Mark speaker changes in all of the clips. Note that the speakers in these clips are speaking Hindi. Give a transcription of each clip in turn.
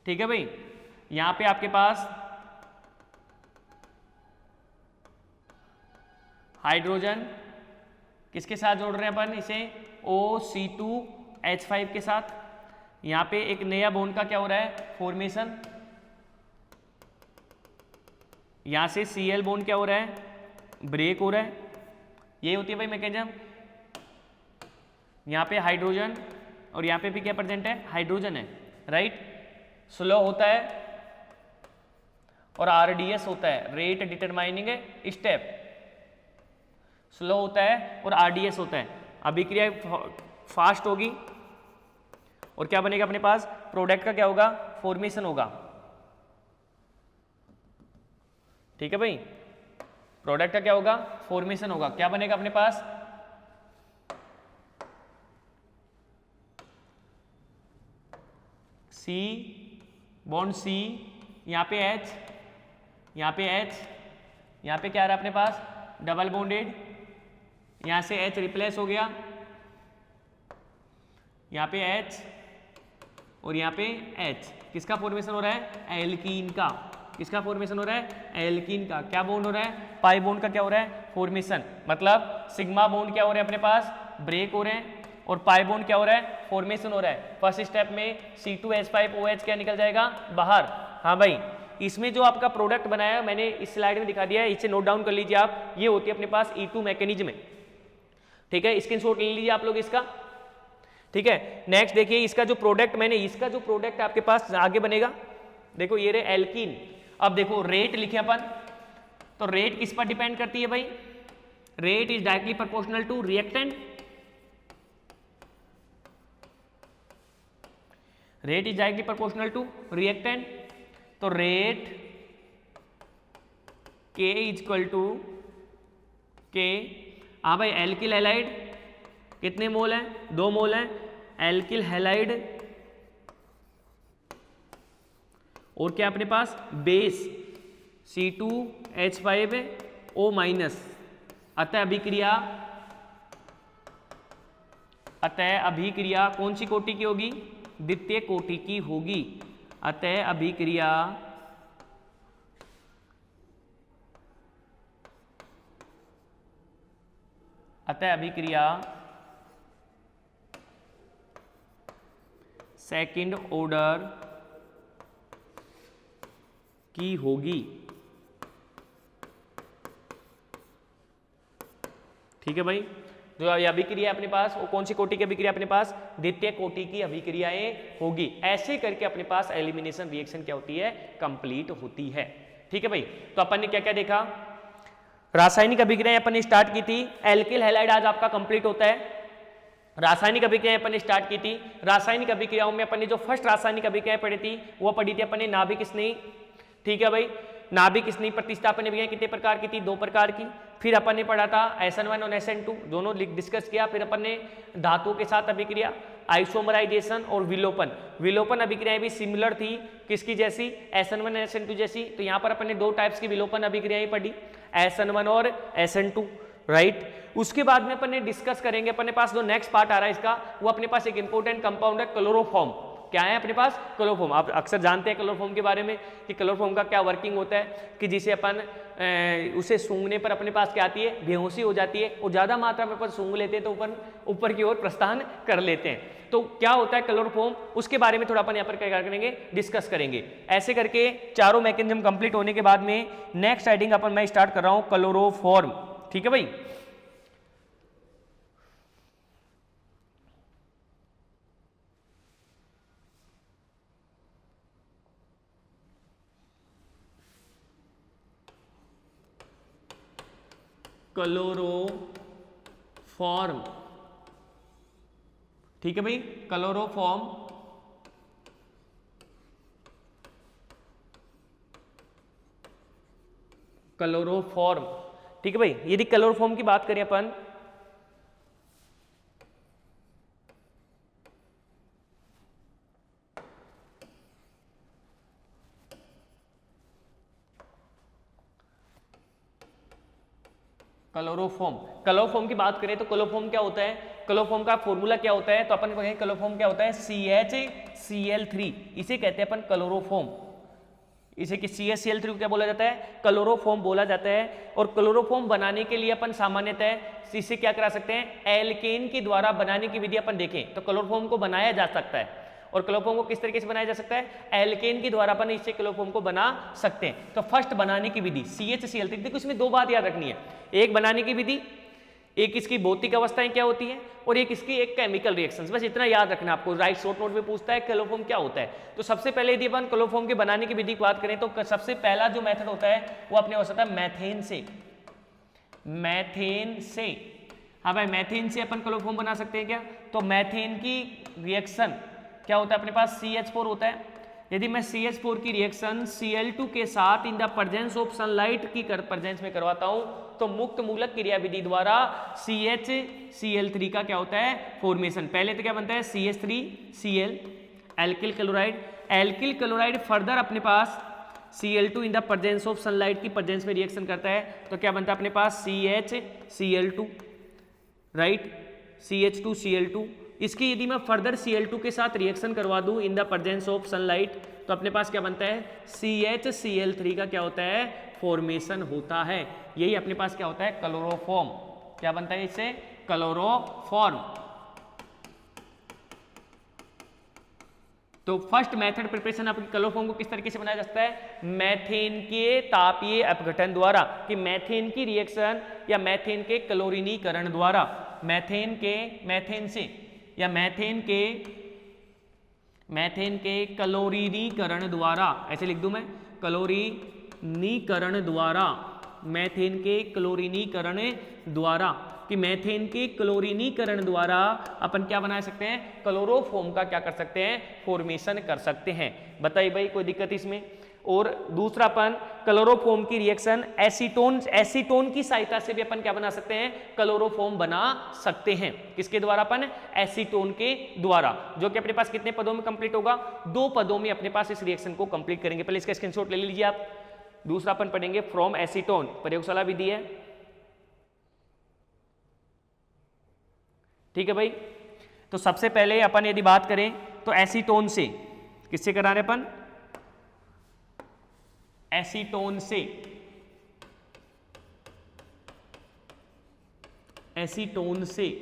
Speaker 1: ठीक है भाई। यहां पे आपके पास हाइड्रोजन किसके साथ जोड़ रहे हैं अपन इसे, OC2H5 के साथ। यहां पे एक नया बॉन्ड का क्या हो रहा है, फॉर्मेशन। यहां से Cl बॉन्ड क्या हो रहा है, ब्रेक हो रहा है। ये होती है भाई मैकेनिज्म। यहां पे हाइड्रोजन और यहां पे भी क्या प्रेजेंट है, हाइड्रोजन है, राइट। स्लो होता है और RDS होता है, रेट डिटरमाइनिंग स्टेप। स्लो होता है और RDS होता है, अभिक्रिया फास्ट होगी और क्या बनेगा अपने पास, प्रोडक्ट का क्या होगा, फॉर्मेशन होगा। ठीक है भाई, प्रोडक्ट का क्या होगा, फॉर्मेशन होगा। क्या बनेगा अपने पास, C बॉन्ड C, यहां पे H, यहां पे H, यहां पे क्या आ रहा है अपने पास, डबल बॉन्डेड। यहां से H रिप्लेस हो गया, यहां पे H और यहां पे H। किसका फॉर्मेशन हो रहा है, एल्कीन का। किसका फॉर्मेशन हो रहा है, एल्कीन का। क्या बॉन्ड हो रहा है, पाई बॉन्ड का क्या हो रहा है, फॉर्मेशन। मतलब सिग्मा बॉन्ड क्या हो रहा है अपने पास, ब्रेक हो रहे हैं, और पाई बॉन्ड क्या हो रहा है, फॉर्मेशन हो रहा है। फर्स्ट स्टेप में C2H5OH क्या निकल जाएगा बाहर। हाँ भाई, इसमें जो आपका प्रोडक्ट बनाया है मैंने इस स्लाइड में दिखा दिया है, इसे नोट डाउन कर लीजिए आप। ये होती है अपने पास E2 मैकेनिज्म। ठीक है, स्क्रीनशॉट ले लीजिए आप लोग इसका। ठीक है, नेक्स्ट देखिए इसका जो प्रोडक्ट मैंने, इसका जो प्रोडक्ट आपके पास आगे बनेगा, देखो ये रहे एल्कीन। अब देखो रेट लिखे अपन, तो रेट किस पर डिपेंड करती है भाई, rate is directly proportional to reactant. Rate is directly proportional to reactant, तो rate K is equal to K। हाँ भाई, एल्किल हैलाइड कितने मोल हैं, 2 मोल हैं, एल्किल हैलाइड। और क्या अपने पास, बेस C2H5O माइनस। अतः अभिक्रिया कौन सी कोटि की होगी, द्वितीय कोटि की होगी। अतः अभिक्रिया सेकंड ऑर्डर की होगी। ठीक है भाई, जो अभिक्रिया अपने पास वो कौन सी कोटि की अभिक्रिया अपने पास, द्वितीय कोटि की अभिक्रियाएं होगी। ऐसे करके अपने पास एलिमिनेशन रिएक्शन क्या होती है, कंप्लीट होती है। ठीक है भाई, तो अपन ने क्या क्या देखा, रासायनिक अभिक्रियाएं अपन ने स्टार्ट की थी। एल्किल हैलाइड आज आपका कंप्लीट होता है। रासायनिक अभिक्रियाएं अपन ने स्टार्ट की थी। रासायनिक अभिक्रियाओं में अपन ने जो फर्स्ट रासायनिक अभिक्रियाएं पढ़ी थी वो पढ़ी थी अपन ने नाभिक स्नेही। ठीक है भाई, नाभिक स्नेही प्रतिस्थापन अभिक्रिया कितने प्रकार की थी, 2 प्रकार की। फिर अपन ने पढ़ा था SN1 और SN2, दोनों डिस्कस किया। फिर अपन ने धातुओं के साथ अभिक्रिया, आइसोमराइजेशन और विलोपन। विलोपन अभिक्रियाएं भी सिमिलर थी, किसकी जैसी, SN1 और SN2 जैसी। तो यहाँ पर अपन ने 2 टाइप्स की विलोपन अभिक्रियाएं पढ़ी, SN1 और SN2, राइट। उसके बाद में अपन ने डिस्कस करेंगे, अपने पास जो नेक्स्ट पार्ट आ रहा है इसका, वो अपने पास एक इंपॉर्टेंट कंपाउंड है क्लोरोफॉर्म। क्या है अपने पास, क्लोरोफॉर्म। आप अक्सर जानते हैं क्लोरोफॉर्म के बारे में कि क्लोरोफॉर्म का क्या वर्किंग होता है, कि जिसे अपन उसे सूंघने पर अपने पास क्या आती है, बेहोशी हो जाती है, और ज़्यादा मात्रा में अपन सूंघ लेते हैं तो ऊपर की ओर प्रस्थान कर लेते हैं। तो क्या होता है क्लोरोफॉर्म, उसके बारे में थोड़ा अपन यहाँ पर क्या करेंगे, डिस्कस करेंगे। ऐसे करके चारों मैकेनिज्म कंप्लीट होने के बाद में नेक्स्ट हेडिंग अपन मैं स्टार्ट कर रहा हूँ, क्लोरोफॉर्म। ठीक है भाई, क्लोरोफॉर्म। ठीक है भाई, क्लोरोफॉर्म। क्लोरोफॉर्म, ठीक है भाई। यदि क्लोरोफॉर्म की बात करें अपन, क्लोरोफॉर्म की बात करें तो क्लोरोफॉर्म क्या होता है, क्लोरोफॉर्म का फॉर्मूला क्या होता है, तो अपन कहें क्लोरोफॉर्म क्या होता है, Cl3, इसे कहते हैं अपन क्लोरोफॉर्म। इसे कि CaCl3 को क्या बोला जाता है? क्लोरोफॉर्म बोला जाता है। और क्लोरोफॉर्म बनाने के लिए अपन सामान्यतः इसे क्या करा सकते हैं? एल्केन के द्वारा बनाने की विधि अपन देखें तो क्लोरोफॉर्म को बनाया जा सकता है। और क्लोरोफॉर्म को किस तरीके से बनाया जा सकता है? एल्केन के द्वारा अपन इससे क्लोरोफॉर्म को बना सकते हैं। तो फर्स्ट बनाने की विधि CHCl3। देखो इसमें दो बात याद रखनी है, एक बनाने की विधि, एक इसकी भौतिक अवस्थाएं क्या होती हैं, और एक इसकी एक केमिकल रिएक्शंस। बस इतना याद रखना आपको। राइट शॉर्ट नोट में पूछता है क्लोरोफॉर्म क्या होता है। तो सबसे पहले यदि अपन क्लोरोफॉर्म के बनाने की विधि की बात करें तो सबसे पहला जो मेथड होता है वो अपने हो सकता है मैथेन से। मैथेन से, हाँ भाई, मैथेन से अपन क्लोरोफॉर्म बना सकते हैं क्या? तो मैथेन की रिएक्शन क्या होता है अपने पास? CH4 होता है। यदि मैं CH4 की रिएक्शन Cl2 के साथ in the presence of sunlight की प्रेजेंस में करवाता हूं तो मुक्त मूलक क्रिया विधि द्वारा CHCl3 का क्या होता है? फॉर्मेशन। पहले तो क्या बनता है? CH3Cl, alkyl chloride. Alkyl chloride further अपने पास Cl2 in the presence of sunlight की प्रेजेंस में रिएक्शन करता है तो क्या बनता है अपने पास? CHCl2, right, CH2Cl2। इसकी यदि मैं फर्दर Cl2 के साथ रिएक्शन करवा दूं in the presence of sunlight तो अपने पास क्या बनता है? CHCl3 का क्या होता है? फॉर्मेशन होता है। यही अपने पास क्या होता है? क्लोरोफॉर्म। क्या बनता है इससे? क्लोरोफॉर्म। तो फर्स्ट मेथड प्रिपरेशन आपकी क्लोरोफॉर्म को किस तरीके से बनाया जाता है? मैथेन के तापीय अपघटन द्वारा, कि मैथेन की रिएक्शन या मैथेन के क्लोरीनीकरण द्वारा, मैथेन से या मैथेन के क्लोरीनीकरण द्वारा, ऐसे लिख दूं मैं, क्लोरीनीकरण द्वारा, मैथेन के क्लोरीनीकरण द्वारा, कि मैथेन के क्लोरीनीकरण द्वारा अपन क्या बना सकते हैं? क्लोरोफॉर्म का क्या कर सकते हैं? फॉर्मेशन कर सकते हैं। बताइए भाई, कोई दिक्कत इसमें? और दूसरा अपन क्लोरोफॉर्म की रिएक्शन एसीटोन की सहायता से भी अपन क्या बना सकते हैं? क्लोरोफॉर्म बना सकते हैं। किसके द्वारा? अपन एसीटोन के द्वारा, जो कि अपने पास कितने पदों में कंप्लीट होगा? 2 पदों में अपने पास इस रिएक्शन को कंप्लीट करेंगे। पहले इसका स्क्रीनशॉट ले लीजिए आप। दूसरा अपन पढ़ेंगे फ्रॉम एसीटोन, प्रयोगशाला विधि है, ठीक है भाई। तो सबसे पहले अपन यदि बात करें तो एसीटोन से, किससे करा रहे अपन? एसीटोन से, एसीटोन से,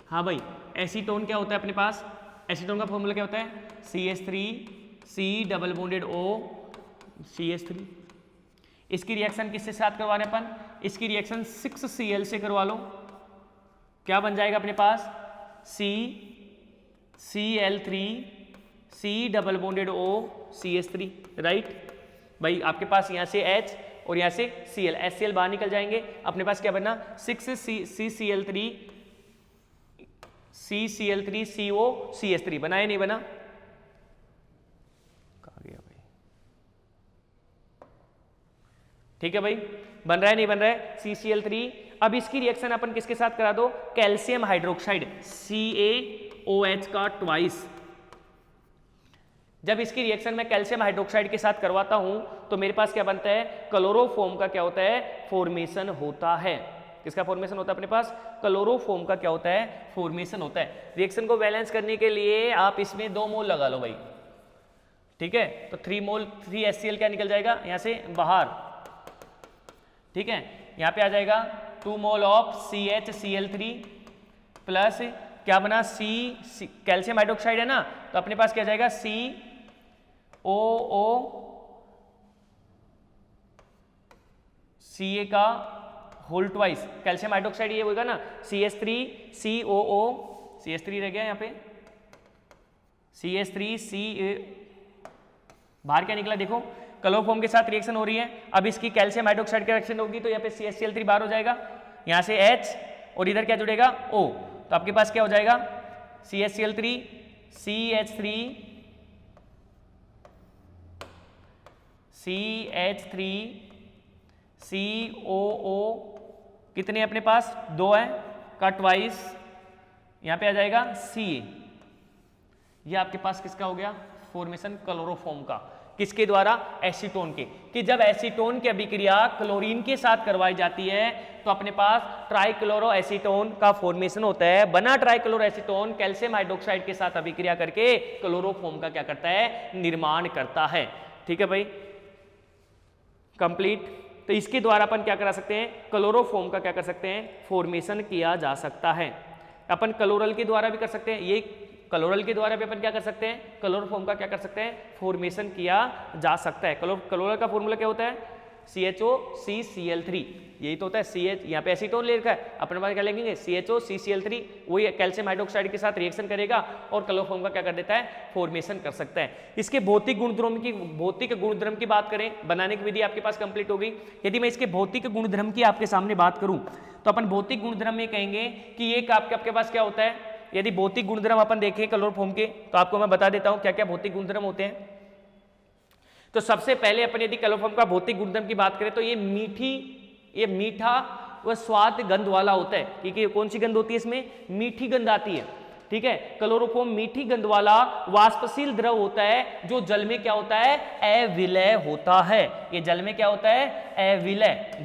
Speaker 1: हाँ भाई, एसीटोन क्या होता है अपने पास? एसीटोन का फॉर्मूला क्या होता है? CH3C double bonded O CH3। इसकी रिएक्शन किससे साथ करवा रहे हैं अपन? इसकी रिएक्शन 6Cl से करवा लो। क्या बन जाएगा अपने पास? CCl3C double bonded O CH3, right भाई। आपके पास यहाँ से H और यहाँ से Cl, HCl बाहर निकल जाएंगे। अपने पास क्या बना? 6CCl3CO CH3 बना या नहीं बना? कहाँ गया भाई? ठीक है भाई, बन रहा है नहीं बन रहा है? CCl3। अब इसकी रिएक्शन अपन किसके साथ करा दो? कैल्शियम हाइड्रोक्साइड CaOH का ट्वाइस। जब इसकी रिएक्शन मैं कैल्शियम हाइड्रोक्साइड के साथ करवाता हूं तो मेरे पास क्या बनता है? क्लोरोफॉर्म का क्या होता है? फॉर्मेशन होता है। किसका फॉर्मेशन होता है अपने पास? क्लोरोफॉर्म का क्या होता है? फॉर्मेशन होता है। रिएक्शन को बैलेंस करने के लिए आप इसमें 2 मोल लगा लो भाई, ठीक है। तो 3 मोल 3HCl क्या निकल जाएगा यहाँ से बाहर, ठीक है। यहाँ पे आ जाएगा 2 मोल ऑफ CHCl3 प्लस क्या बना? कैल्शियम हाइड्रोक्साइड है ना, तो अपने पास क्या जाएगा? COO Ca का होल ट्वाइस, कैल्शियम हाइड्रोक्साइड ये होगा ना, CH3COO, CH3 रह गया यहाँ पे, CH3C बाहर क्या निकला देखो, क्लोरोफॉर्म के साथ रिएक्शन हो रही है। अब इसकी कैल्शियम हाइड्रोक्साइड की रिएक्शन होगी तो यहाँ पे CHCl3 बाहर हो जाएगा, यहाँ से H और इधर क्या जुड़ेगा? O। तो आपके पास क्या हो जाएगा? CHCl3 CH3 CH3COO कितने अपने पास? 2 है का ट्वाइस, यहाँ पे आ जाएगा Ca। ये आपके पास किसका हो गया? फॉर्मेशन क्लोरोफॉर्म का। किसके द्वारा? एसीटोन के। कि जब एसीटोन की अभिक्रिया क्लोरीन के साथ करवाई जाती है तो अपने पास ट्राइक्लोरो एसीटोन का फॉर्मेशन होता है। बना ट्राइक्लोरो एसीटोन कैल्शियम हाइड्रोक्साइड के साथ अभिक्रिया करके क्लोरोफॉर्म का क्या करता है? निर्माण करता है। ठीक है भाई, कंप्लीट। तो इसके द्वारा अपन क्या करा सकते हैं? क्लोरोफॉर्म का क्या कर सकते हैं? फॉर्मेशन किया जा सकता है। अपन क्लोरल के द्वारा भी कर सकते हैं, ये क्लोरल के द्वारा भी अपन क्या कर सकते हैं? क्लोरोफॉर्म का क्या कर सकते हैं? फॉर्मेशन किया जा सकता है। क्लोरल का फॉर्मूला क्या होता है? CHOCCl3, यही तो होता है। CH यहाँ पे एसीटोन ले रखा है, अपने पास क्या लिखेंगे? CHOCCl3, वही कैल्शियम हाइड्रोक्साइड के साथ रिएक्शन करेगा और क्लोरोफॉर्म का क्या कर देता है? फॉर्मेशन कर सकता है। इसके भौतिक गुणधर्म की बात करें, बनाने की विधि आपके पास कंप्लीट हो गई। यदि मैं इसके भौतिक गुणधर्म की आपके सामने बात करूं तो अपन भौतिक गुणधर्म में कहेंगे कि एक आपके पास क्या होता है? यदि भौतिक गुणधर्म अपन देखें क्लोरोफॉर्म के तो आपको मैं बता देता हूं क्या क्या भौतिक गुणधर्म होते हैं। तो सबसे पहले अपन यदि क्लोरोफॉर्म का भौतिक गुणधर्म की बात करें तो ये मीठा व स्वाद गंध वाला होता है। क्योंकि कौन सी गंध होती है? इसमें मीठी गंध आती है। ठीक है, क्लोरोफॉर्म मीठी गंध वाला वाष्पशील द्रव होता है जो जल में क्या होता है? अविलय होता है। ये जल में क्या होता है? अविलय।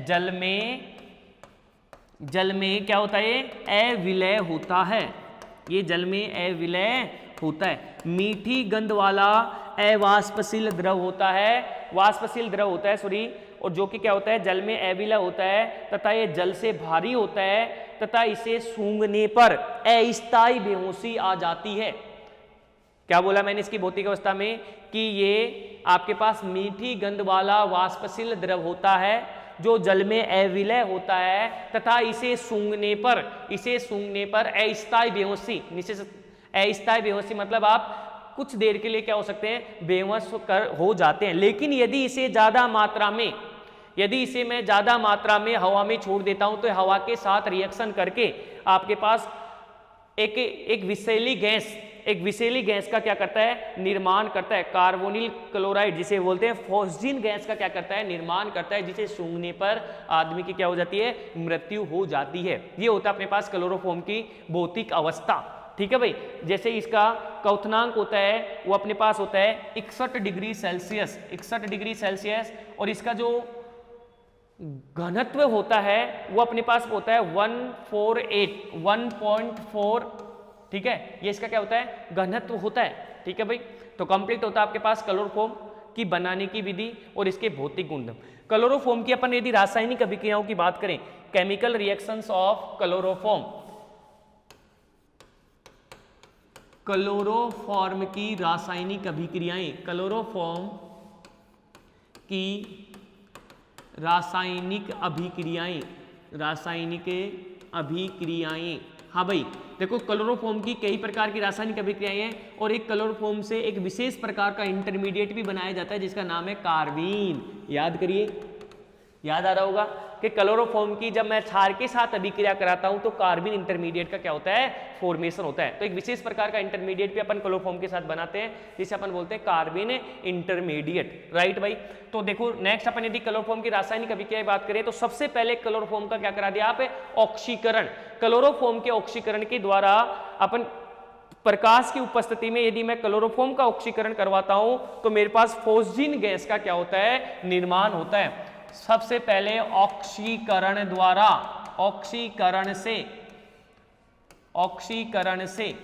Speaker 1: जल में क्या होता है? अविलय होता है। ये जल में अविलय होता है। मीठी गंध वाला अवाष्पशील द्रव होता है, वाष्पशील द्रव होता है सॉरी, और जो कि क्या होता है? जल में अविलय होता है तथा ये जल से भारी होता है तथा इसे सूंघने पर अस्थायी बेहोशी आ जाती है। क्या बोला मैंने इसकी भौतिक अवस्था में? कि ये आपके पास मीठी गंध वाला वाष्पशील द्रव होता है जो जल में अविलय होता है तथा इसे सूंघने पर अस्थायी बेहोशी, अस्थायी बेहोशी मतलब आप कुछ देर के लिए क्या हो सकते हैं? बेहोश हो जाते हैं। लेकिन यदि इसे मैं ज्यादा मात्रा में हवा में छोड़ देता हूं तो हवा के साथ रिएक्शन करके आपके पास एक विषैली गैस का क्या करता है? निर्माण करता है। कार्बोनिल क्लोराइड जिसे बोलते हैं, फॉस्जीन गैस का क्या करता है? निर्माण करता है, जिसे सूंघने पर आदमी की क्या हो जाती है? मृत्यु हो जाती है। ये होता है अपने पास क्लोरोफॉर्म की भौतिक अवस्था। ठीक है भाई, जैसे इसका क्वथनांक होता है वो अपने पास होता है 61 डिग्री सेल्सियस, और इसका जो घनत्व होता है वो अपने पास होता है 1.4। ठीक है, ये इसका क्या होता है? घनत्व होता है। ठीक है भाई, तो कंप्लीट होता है आपके पास क्लोरोफॉर्म की बनाने की विधि और इसके भौतिक गुणधर्म। क्लोरोफॉर्म की अपन यदि रासायनिक अभिक्रियाओं की बात करें, केमिकल रिएक्शंस ऑफ क्लोरोफॉर्म की रासायनिक अभिक्रियाएं, क्लोरोफॉर्म की रासायनिक अभिक्रियाएं। हाँ भाई देखो, क्लोरोफॉर्म की कई प्रकार की रासायनिक अभिक्रियाएं हैं और एक क्लोरोफॉर्म से एक विशेष प्रकार का इंटरमीडिएट भी बनाया जाता है जिसका नाम है कार्बीन। याद करिए, याद आ रहा होगा कि क्लोरोफॉर्म की जब मैं क्षार के साथ अभिक्रिया कराता हूं तो कार्बन इंटरमीडिएट का क्या होता है? फॉर्मेशन होता है। तो एक विशेष प्रकार का इंटरमीडिएट भी अपन क्लोरोफॉर्म के साथ बनाते हैं जिसे अपन बोलते हैं कार्बन इंटरमीडिएट। राइट भाई, तो देखो नेक्स्ट अपन यदि क्लोरोफॉर्म की रासायनिक अभिक्रिया की बात करें तो सबसे पहले क्लोरोफॉर्म का क्या करा दिया आप? ऑक्सीकरण। क्लोरोफॉर्म के ऑक्सीकरण के द्वारा अपन प्रकाश की उपस्थिति में यदि मैं क्लोरोफॉर्म का ऑक्सीकरण करवाता हूं तो मेरे पास फॉस्जीन गैस का क्या होता है? निर्माण होता है। सबसे पहले ऑक्सीकरण से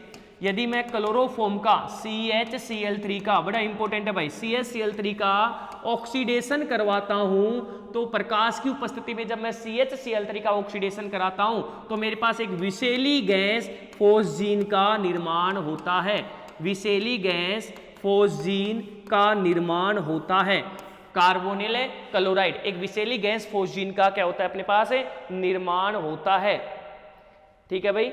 Speaker 1: यदि मैं क्लोरोफॉर्म का CHCl3 का, बड़ा इंपॉर्टेंट है भाई, CHCl3 का ऑक्सीडेशन करवाता हूं तो प्रकाश की उपस्थिति में जब मैं CHCl3 का ऑक्सीडेशन कराता हूं तो मेरे पास एक विषैली गैस फॉस्जीन का निर्माण होता है। विषैली गैस फॉस्जीन का निर्माण होता है। कार्बोनिल क्लोराइड, एक विषैली गैस फॉस्जीन का क्या होता है? अपने पास निर्माण होता है। ठीक है भाई,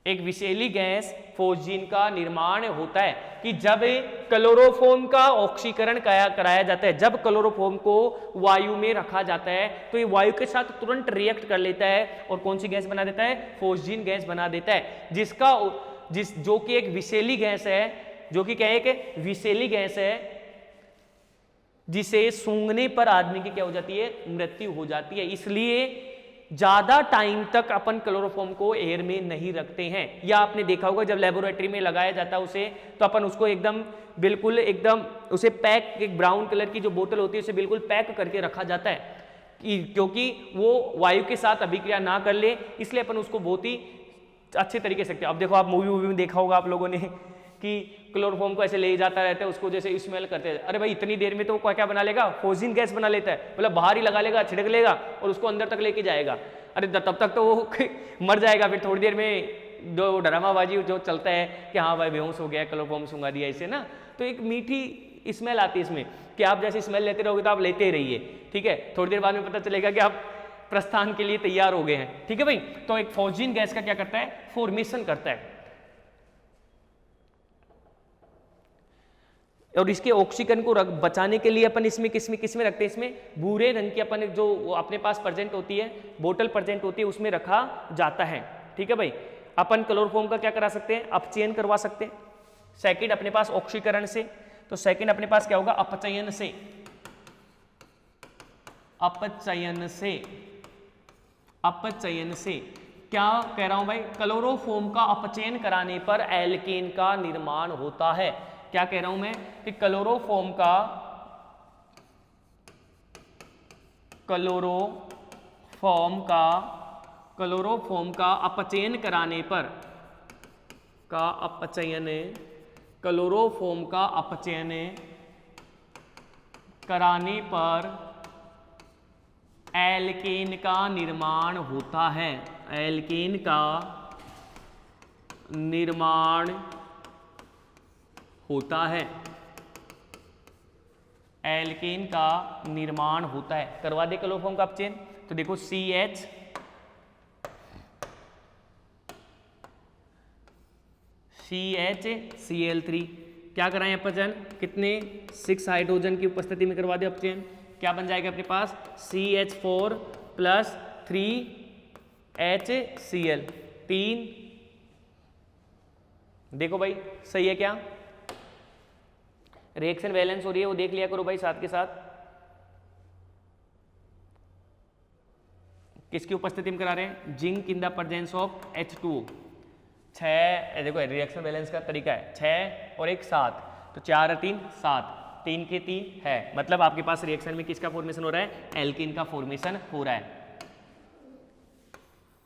Speaker 1: एक विषैली गैस फॉस्जीन का निर्माण होता है कि जब क्लोरोफॉर्म का ऑक्सीकरण कराया जाता है, जब क्लोरोफॉर्म को वायु में रखा जाता है तो ये वायु के साथ तुरंत रिएक्ट कर लेता है और कौन सी गैस बना देता है? फॉस्जीन गैस बना देता है, जो कि एक विषैली गैस है, जो कि क्या है कि विषैली गैस है जिसे सूंघने पर आदमी की क्या हो जाती है? मृत्यु हो जाती है। इसलिए ज्यादा टाइम तक अपन क्लोरोफॉर्म को एयर में नहीं रखते हैं। या आपने देखा होगा जब लेबोरेटरी में लगाया जाता है उसे, तो अपन उसको एकदम बिल्कुल एकदम उसे पैक, एक ब्राउन कलर की जो बोतल होती है उसे बिल्कुल पैक करके रखा जाता है क्योंकि वो वायु के साथ अभिक्रिया ना कर ले, इसलिए अपन उसको बहुत ही अच्छे तरीके से। अब देखो, आप मूवी में देखा होगा आप लोगों ने कि क्लोरोफॉर्म को ऐसे ले जाता रहता है, उसको जैसे स्मेल करते हैं। अरे भाई इतनी देर में तो वो क्या बना लेगा, फोजिन गैस बना लेता है, मतलब बाहर ही लगा लेगा, छिड़क लेगा और उसको अंदर तक लेके जाएगा। अरे तब तक तो वो मर जाएगा। फिर थोड़ी देर में दो ड्रामाबाजी जो चलता है कि हाँ भाई बेहोश हो गया, क्लोरोफॉर्म सूंघा दिया इसे ना, तो एक मीठी स्मेल आती है इसमें कि आप जैसे स्मेल लेते रहोगे तो आप लेते ही रहिए, ठीक है। थोड़ी देर बाद में पता चलेगा कि आप प्रस्थान के लिए तैयार हो गए हैं, ठीक है भाई। तो एक फोजिन गैस का क्या करता है, फॉर्मेशन करता है। और इसके ऑक्सीजन को बचाने के लिए अपन इसमें किसमें रखते हैं, इसमें भूरे रंग की अपन जो अपने पास प्रेजेंट होती है, बोतल प्रेजेंट होती है, उसमें रखा जाता है, ठीक है भाई। अपन क्लोरोफॉर्म का क्या करा सकते हैं, अपचयन करवा सकते हैं। सेकंड अपने पास ऑक्सीकरण से, तो सेकंड अपने पास क्या होगा, अपचयन से। अपचयन से क्या कह रहा हूं भाई, क्लोरोफॉर्म का अपचयन कराने पर एल्केन का निर्माण होता है। क्या कह रहा हूं मैं कि क्लोरोफॉर्म का अपचयन कराने पर क्लोरोफॉर्म का अपचयन कराने पर एल्केन का निर्माण होता है। एल्केन का निर्माण होता है। एल्केन का निर्माण होता है। करवा दे क्लोरोफॉर्म का अपचयन, तो देखो CHCl3 क्या कराएं अपचयन, कितने 6 हाइड्रोजन की उपस्थिति में करवा दे अपचयन। क्या बन जाएगा अपने पास, CH4 + 3HCl 3। देखो भाई सही है क्या, रिएक्शन बैलेंस हो रही है, वो देख लिया करो भाई साथ के साथ। किसकी उपस्थिति में करा रहे हैं, zinc in the presence of H2O। 6 देखो रिएक्शन बैलेंस का तरीका है, 6 और 1 7, तो 4 और 3 7, 3 के 3 है, मतलब आपके पास रिएक्शन में किसका फॉर्मेशन हो रहा है, एल्कीन का फॉर्मेशन हो रहा है।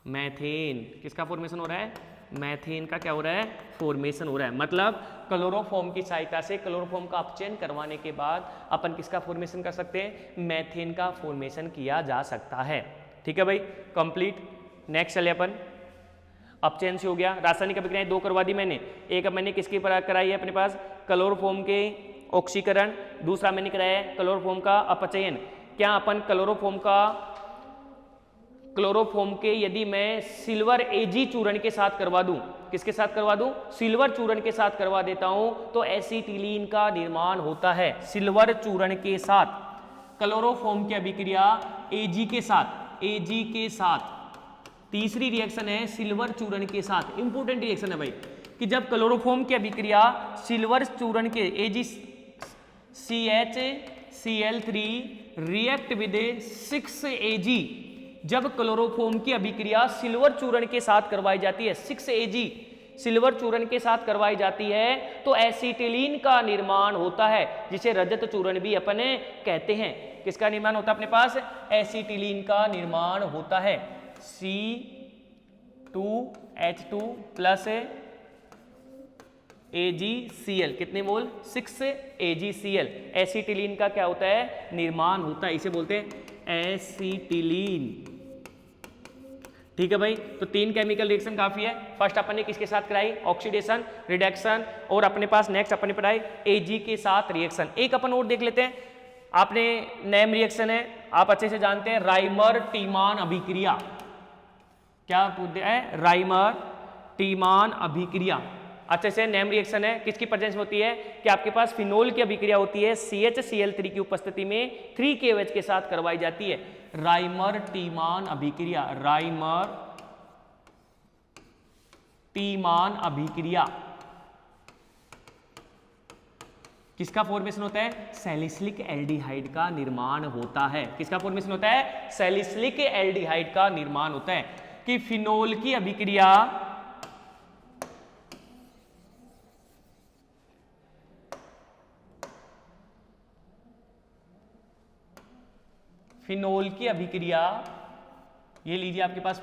Speaker 1: मैथेन, किसका फॉर्मेशन हो रहा है, मैथेन का क्या हो रहा है, फॉर्मेशन हो रहा है। मतलब क्लोरोफॉर्म की सहायता से क्लोरोफॉर्म का अपचयन करवाने के बाद अपन किसका फॉर्मेशन कर सकते हैं, मैथेन का फॉर्मेशन किया जा सकता है, ठीक है भाई। कंप्लीट। नेक्स्ट चले अपन, अपचयन से हो गया। रासायनिक अभिक्रियाएं 2 करवा दी मैंने। एक अब मैंने किसकी कराई है अपने पास, क्लोरोफॉर्म के ऑक्सीकरण, दूसरा मैंने कराया है क्लोरोफॉर्म का अपचयन। क्या अपन क्लोरोफॉर्म के यदि मैं सिल्वर Ag चूर्ण के साथ करवा दूं, किसके साथ करवा दूं, सिल्वर चूर्ण के साथ करवा देता हूं, तो एसीटिलीन का निर्माण होता है। सिल्वर चूर्ण के साथ क्लोरोफॉर्म की अभिक्रिया Ag के साथ, तीसरी रिएक्शन है सिल्वर चूर्ण के साथ। इंपोर्टेंट रिएक्शन है भाई कि जब क्लोरोफॉर्म की अभिक्रिया सिल्वर चूर्ण के AgCHCl3 रिएक्ट विद 6Ag, जब क्लोरोफॉर्म की अभिक्रिया सिल्वर चूर्ण के साथ करवाई जाती है, 6Ag सिल्वर चूर्ण के साथ करवाई जाती है, तो एसीटिलीन का निर्माण होता है, जिसे रजत चूर्ण भी अपने कहते हैं। किसका निर्माण होता है अपने पास, एसीटिलीन का निर्माण होता है। C2H2 + AgCl, कितने मोल, 6AgCl। एसीटिलीन का क्या होता है, निर्माण होता है, इसे बोलते हैं एसीटिलीन, ठीक है भाई। तो 3 केमिकल रिएक्शन काफी है। फर्स्ट अपन ने किसके साथ कराई, ऑक्सीडेशन, रिडक्शन, और अपने पास नेक्स्ट अपन ने पढ़ाई Ag के साथ रिएक्शन। एक अपन और देख लेते हैं, आपने नेम रिएक्शन है, आप अच्छे से जानते हैं, राइमर टीमान अभिक्रिया। क्या पूछते हैं, राइमर टीमान अभिक्रिया, अच्छे से नेम रिएक्शन है। किसकी प्रेजेंस में होती है, कि आपके पास फिनोल की अभिक्रिया होती है, CHCl3 की उपस्थिति में 3KOH के साथ करवाई जाती है। राइमर टीमान अभिक्रिया, राइमर टीमान अभिक्रिया किसका फॉर्मेशन होता है? सैलिसिलिक एल्डिहाइड का निर्माण होता है। किसका फॉर्मेशन होता है? सैलिसिलिक एल्डिहाइड का निर्माण होता है। कि फिनोल की अभिक्रिया ये लीजिए आपके पास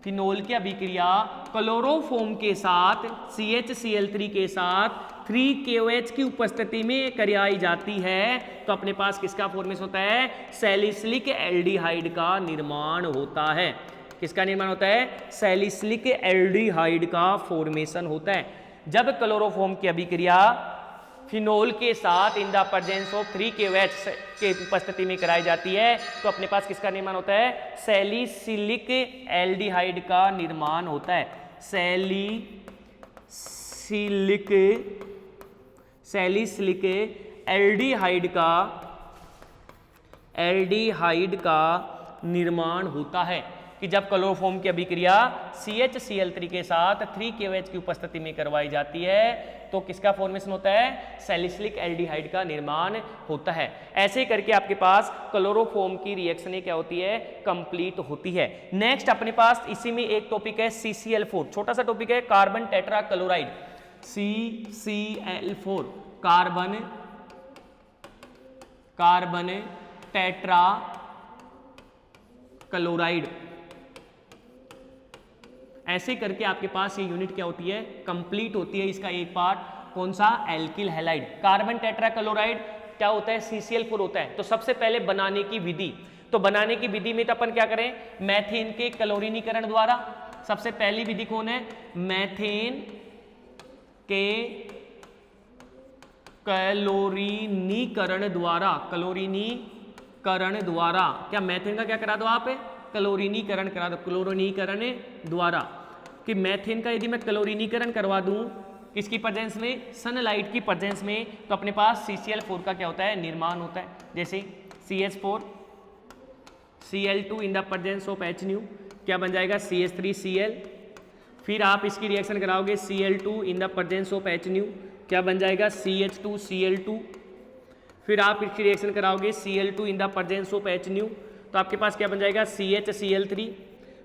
Speaker 1: फिनोल की अभिक्रिया क्लोरोफॉर्म के साथ CHCl3 के साथ 3KOH की उपस्थिति में कराई जाती है तो अपने पास किसका फॉर्मेशन होता है? सैलिसिलिक एल्डिहाइड का निर्माण होता है। किसका निर्माण होता है? सैलिसिलिक एल्डिहाइड का फॉर्मेशन होता है। जब क्लोरोफॉर्म की अभिक्रिया फिनोल के साथ in the presence of 3KOH के उपस्थिति में कराई जाती है तो अपने पास किसका निर्माण होता है? सैलिसिलिक एल्डिहाइड का निर्माण होता है। सैलिसिलिक एल्डिहाइड का निर्माण होता है कि जब क्लोरोफॉर्म की अभिक्रिया CHCl3 के साथ 3KOH की उपस्थिति में करवाई जाती है तो किसका फॉर्मेशन होता है? सैलिसिलिक एल्डिहाइड का निर्माण होता है। ऐसे करके आपके पास क्लोरोफॉर्म की रिएक्शनें क्या होती है? कंप्लीट होती है। नेक्स्ट अपने पास इसी में एक टॉपिक है CCl4, छोटा सा टॉपिक है, carbon tetra chloride. CCl4 carbon tetra chloride. ऐसे करके आपके पास ये यूनिट क्या होती है? कंप्लीट होती है। इसका एक पार्ट कौन सा? Alkyl halide. Carbon tetra chloride क्या होता है? CCl4 होता है। तो सबसे पहले बनाने की विधि, तो बनाने की विधि में तो अपन क्या करें? मैथेन के क्लोरीनीकरण द्वारा। सबसे पहली विधि कौन है? मैथेन के क्लोरीनीकरण द्वारा। क्या मैथेन का क्या करा दो आप? क्लोरीनीकरण करा दो। क्लोरीनीकरण द्वारा कि मैथेन का यदि मैं क्लोरीनीकरण करवा दूं किसकी प्रेजेंस में? सनलाइट की प्रेजेंस में, तो अपने पास CCl4 का क्या होता है? निर्माण होता है। जैसे CH4 Cl2 in the presence of HNu क्या बन जाएगा? CH3Cl। फिर आप इसकी रिएक्शन कराओगे Cl2 in the presence of HNu क्या बन जाएगा? CH2Cl2। फिर आप इसकी रिएक्शन कराओगे Cl2 in the presence of HNu तो आपके पास क्या बन जाएगा? CHCl3।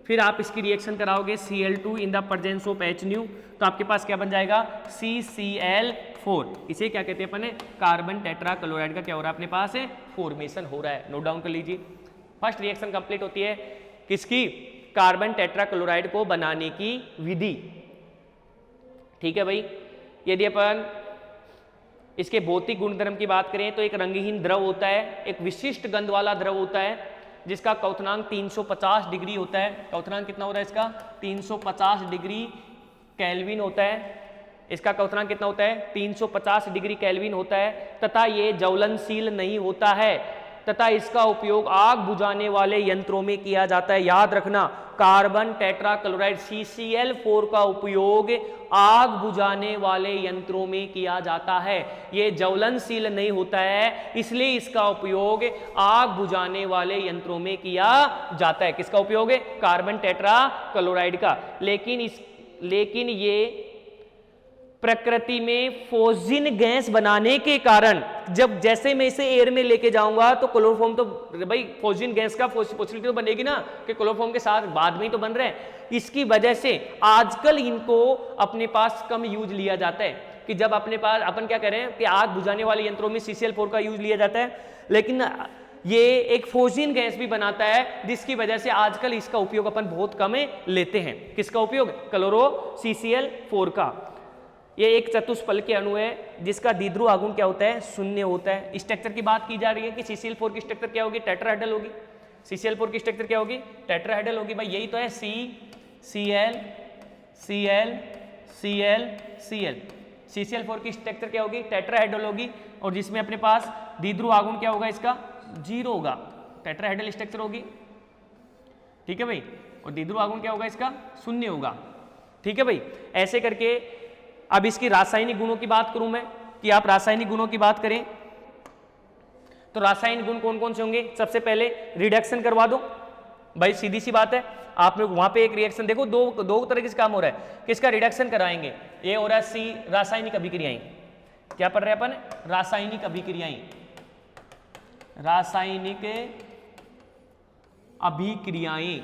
Speaker 1: फिर आप इसकी रिएक्शन कराओगे Cl2 in the presence of HNu तो आपके पास क्या बन जाएगा? CCl4। इसे क्या कहते हैं अपन? कार्बन टेट्रा क्लोराइड का क्या हो रहा है? अपने पास है फॉर्मेशन हो रहा है। नोट डाउन कर लीजिए। फर्स्ट रिएक्शन कंप्लीट होती है किसकी? कार्बन टेट्रा क्लोराइड को बनाने की विधि। ठीक है भाई। यदि अपन इसके भौतिक गुणधर्म की बात करें तो एक रंगहीन द्रव होता है, एक विशिष्ट गंध वाला द्रव होता है जिसका क्वथनांक 350 डिग्री होता है। क्वथनांक कितना हो रहा है इसका? 350 डिग्री केल्विन होता है। इसका क्वथनांक कितना होता है? 350 डिग्री केल्विन होता है तथा ये ज्वलनशील नहीं होता है तथा इसका उपयोग आग बुझाने वाले यंत्रों में किया जाता है। याद रखना, कार्बन टेट्रा क्लोराइड CCl4 का उपयोग आग बुझाने वाले यंत्रों में किया जाता है। ये ज्वलनशील नहीं होता है इसलिए इसका उपयोग आग बुझाने वाले यंत्रों में किया जाता है। किसका उपयोग है? कार्बन टेट्रा क्लोराइड का। लेकिन ये प्रकृति में फोजिन गैस बनाने के कारण जब जैसे मैं इसे एयर में लेके जाऊंगा तो क्लोरोफॉर्म तो भाई फोजिन गैस का पॉसिबिलिटी तो बनेगी ना कि क्लोरोफॉर्म के साथ बाद में ही तो बन रहे हैं। इसकी वजह से आजकल इनको अपने पास कम यूज लिया जाता है कि जब अपने पास अपन क्या करें कि आग बुझाने वाले यंत्रों में CCl4 का यूज लिया जाता है, लेकिन ये एक फोजिन गैस भी बनाता है जिसकी वजह से आजकल इसका उपयोग अपन बहुत कम लेते हैं। किसका उपयोग? क्लोरो CCl4 का। ये एक चतुष्फलकीय अणु है जिसका द्विध्रुव आघूर्ण क्या होता है? 0 होता है। स्ट्रक्चर की बात की जा रही है कि CCl4 की स्ट्रक्चर क्या होगी? टेट्राहेड्रल होगी। CCl4 की स्ट्रक्चर क्या होगी? टेट्राहेड्रल होगी। भाई यही तो है CCl4 की स्ट्रक्चर क्या होगी? टेट्राहेड्रल होगी और जिसमें अपने पास द्विध्रुव आघूर्ण क्या होगा? इसका 0 होगा। टेट्राहेड्रल स्ट्रक्चर होगी। ठीक है भाई। और द्विध्रुव आघूर्ण क्या होगा? इसका 0 होगा। ठीक है भाई। ऐसे करके अब इसकी रासायनिक गुणों की बात करूं मैं कि आप रासायनिक गुणों की बात करें तो रासायनिक गुण कौन कौन से होंगे? सबसे पहले रिडक्शन करवा दो। भाई सीधी सी बात है, आप लोग वहां पे एक रिएक्शन देखो, दो तरह के काम हो रहा है। किसका रिडक्शन कराएंगे? ये हो रहा है रासायनिक अभिक्रियाएं। क्या पढ़ रहे हैं अपन? रासायनिक अभिक्रियाएं, रासायनिक अभिक्रियाएं।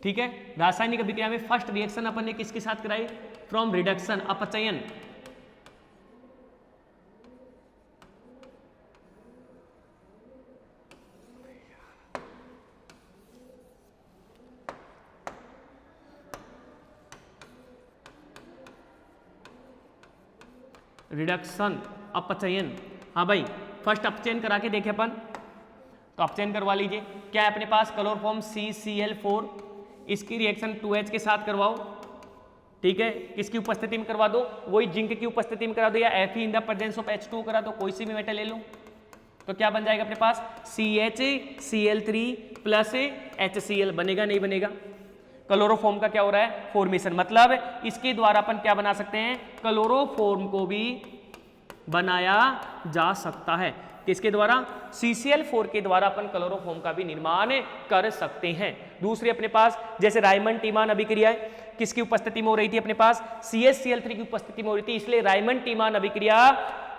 Speaker 1: ठीक है, रासायनिक अभिक्रिया में फर्स्ट रिएक्शन अपन ने किसके साथ कराई? फ्रॉम रिडक्शन, अपचयन। रिडक्शन, अपचयन। हाँ भाई, फर्स्ट अपचयन करा के देखे अपन, तो अपचयन करवा लीजिए। क्या है अपने पास? क्लोरोफॉर्म CCl4, इसकी रिएक्शन 2H के साथ करवाओ। ठीक है, किसकी उपस्थिति में करवा दो? वही जिंक की उपस्थिति में करा दो, या Fe in the presence of H2 करा दो, कोई सी भी मेटल ले लो। तो क्या बन जाएगा अपने पास? CHCl3 plus HCl। बनेगा नहीं बनेगा? क्लोरोफॉर्म का क्या हो रहा है? फॉर्मेशन। मतलब इसके द्वारा अपन क्या बना सकते हैं? क्लोरोफॉर्म को भी बनाया जा सकता है। किसके द्वारा? CCl4 के द्वारा अपन क्लोरोफॉर्म का भी निर्माण कर सकते हैं। दूसरी अपने पास जैसे रायमंड टीमान अभिक्रिया है, किसकी उपस्थिति में हो रही थी अपने पास? CHCl3 की उपस्थिति में हो रही थी, इसलिए रायमंड टीमान अभिक्रिया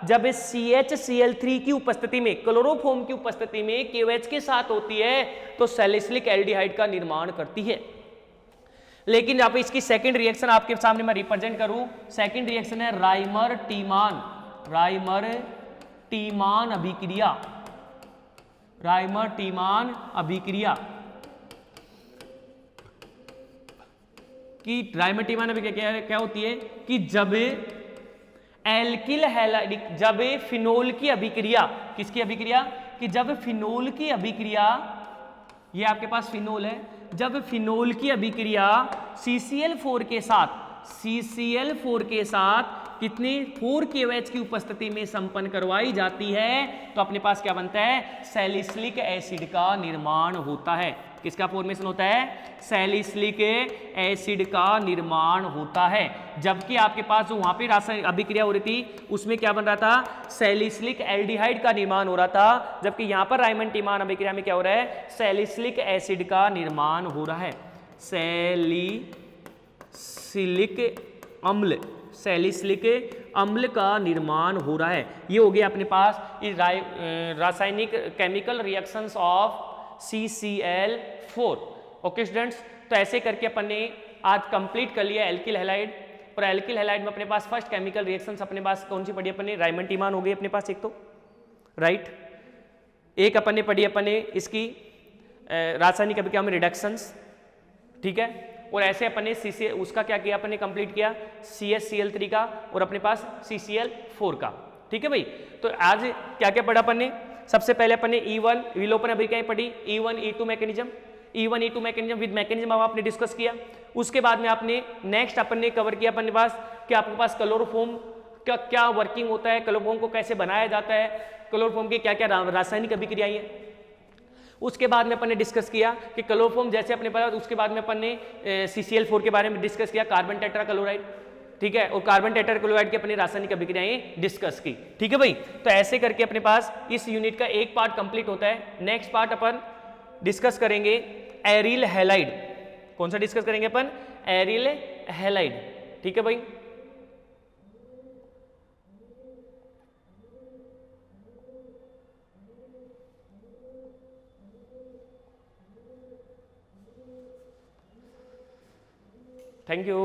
Speaker 1: जब CHCl3 की उपस्थिति में, क्लोरोफॉर्म की उपस्थिति में KOH के साथ होती है तो सैलिसिलिक एल्डिहाइड का निर्माण करती है। लेकिन आप इसकी सेकंड रिएक्शन आपके सामने मैं रिप्रेजेंट करूं, सेकंड रिएक्शन है राइमर टीमान, राइमर टीमान अभिक्रिया, राइमर टीमान अभिक्रिया। कि राइमर टीमान अभिक्रिया क्या होती है? कि जब एल्किल हैलाइड, जब फिनोल की अभिक्रिया, किसकी अभिक्रिया? कि जब फिनोल की अभिक्रिया, ये आपके पास फिनोल है, जब फिनोल की अभिक्रिया CCl4 के साथ, CCl4 के साथ कितनी 4 KOH की उपस्थिति में संपन्न करवाई जाती है तो अपने पास क्या बनता है? सैलिसिलिक एसिड का निर्माण होता है। किसका फॉर्मेशन होता है? सैलिसिलिक एसिड का निर्माण होता है। जबकि आपके पास जो वहां पे रासायनिक अभिक्रिया हो रही थी उसमें क्या बन रहा था? सैलिसिलिक एल्डिहाइड का निर्माण हो रहा था, जबकि यहां पर रायमंड टीमान अभिक्रिया में क्या हो रहा है? सैलिसिलिक एसिड का निर्माण हो रहा है। सैलिसिलिक अम्ल, सैलिसिलिक अम्ल का निर्माण हो रहा है। ये हो गया अपने पास रासायनिक chemical reactions of CCl4। Okay students, तो ऐसे करके अपन ने आज कंप्लीट कर लिया एल्किल हैलाइड। और एल्किल हैलाइड में अपने पास फर्स्ट केमिकल रिएक्शंस अपने पास कौन सी पढ़ी अपन ने? रायमंड टीमान हो गई अपने पास एक तो, राइट। एक अपन ने पढ़ी अपन ने इसकी रासायनिक अभिक्रिया में रिडक्शंस, ठीक है। और ऐसे अपन ने उसका क्या किया अपन ने? कंप्लीट किया CHCl3 का और अपने पास CCl4 का, ठीक है भाई। तो आज क्या क्या पढ़ा अपन ने? सबसे पहले अपन ने E1 विलोपन अभिक्रियाएं पढ़ी, E1 E2 mechanism, E1 E2 mechanism with mechanism आपने डिस्कस किया। उसके बाद में आपने नेक्स्ट अपन ने कवर किया अपने पास कि आपके पास क्लोरोफॉर्म का क्या वर्किंग होता है, क्लोरोफॉर्म को कैसे बनाया जाता है, क्लोरोफॉर्म की क्या क्या रासायनिक अभिक्रियाएं हैं। उसके बाद में अपन ने डिस्कस किया कि क्लोरोफॉर्म जैसे अपने पास, उसके बाद में अपन ने CCl4 के बारे में डिस्कस किया, कार्बन टेट्राक्लोराइड, ठीक है। और कार्बन टेट्राक्लोराइड की अपनी रासायनिक अभिक्रियाएं डिस्कस की, ठीक है भाई। तो ऐसे करके अपने पास इस यूनिट का एक पार्ट कंप्लीट होता है। नेक्स्ट पार्ट अपन डिस्कस करेंगे एरिल हैलाइड। कौन सा डिस्कस करेंगे अपन? एरिल हैलाइड, ठीक है भाई। Thank you.